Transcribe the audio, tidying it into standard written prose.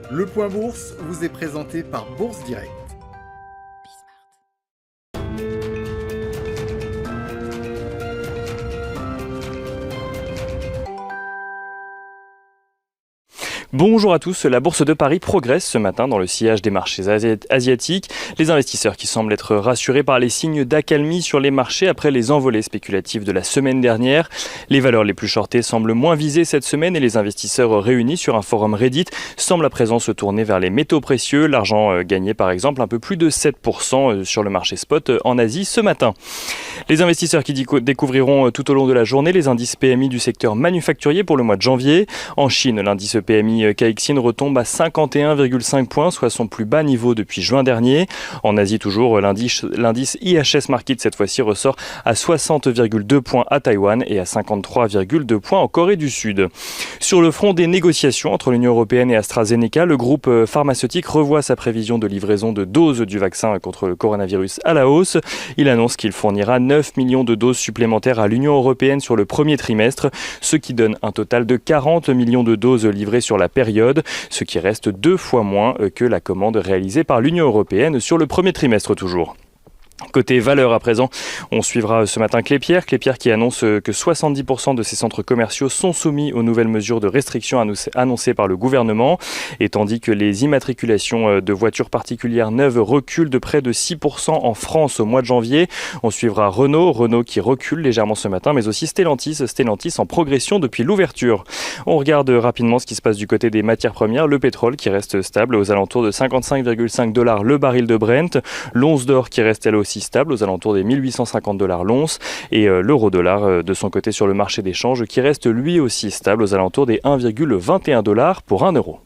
Le point bourse vous est présenté par Bourse Direct. Bonjour à tous, la Bourse de Paris progresse ce matin dans le sillage des marchés asiatiques. Les investisseurs qui semblent être rassurés par les signes d'accalmie sur les marchés après les envolées spéculatives de la semaine dernière. Les valeurs les plus shortées semblent moins visées cette semaine et les investisseurs réunis sur un forum Reddit semblent à présent se tourner vers les métaux précieux. L'argent gagné par exemple un peu plus de 7% sur le marché spot en Asie ce matin. Les investisseurs qui découvriront tout au long de la journée les indices PMI du secteur manufacturier pour le mois de janvier. En Chine, l'indice PMI Caixin retombe à 51,5 points, soit son plus bas niveau depuis juin dernier. En Asie toujours, l'indice IHS Markit cette fois-ci ressort à 60,2 points à Taïwan et à 53,2 points en Corée du Sud. Sur le front des négociations entre l'Union européenne et AstraZeneca, le groupe pharmaceutique revoit sa prévision de livraison de doses du vaccin contre le coronavirus à la hausse. Il annonce qu'il fournira 9 millions de doses supplémentaires à l'Union européenne sur le premier trimestre, ce qui donne un total de 40 millions de doses livrées sur la période, ce qui reste 2 fois moins que la commande réalisée par l'Union européenne sur le premier trimestre toujours. Côté valeur à présent, on suivra ce matin Klépierre qui annonce que 70% de ses centres commerciaux sont soumis aux nouvelles mesures de restriction annoncées par le gouvernement, et tandis que les immatriculations de voitures particulières neuves reculent de près de 6% en France au mois de janvier. On suivra Renault qui recule légèrement ce matin, mais aussi Stellantis en progression depuis l'ouverture. On regarde rapidement ce qui se passe du côté des matières premières, le pétrole qui reste stable aux alentours de 55,5$ le baril de Brent, l'once d'or qui reste elle aussi stable aux alentours des 1850$ l'once et l'euro-dollar de son côté sur le marché d'échange qui reste lui aussi stable aux alentours des 1,21$ pour 1 euro.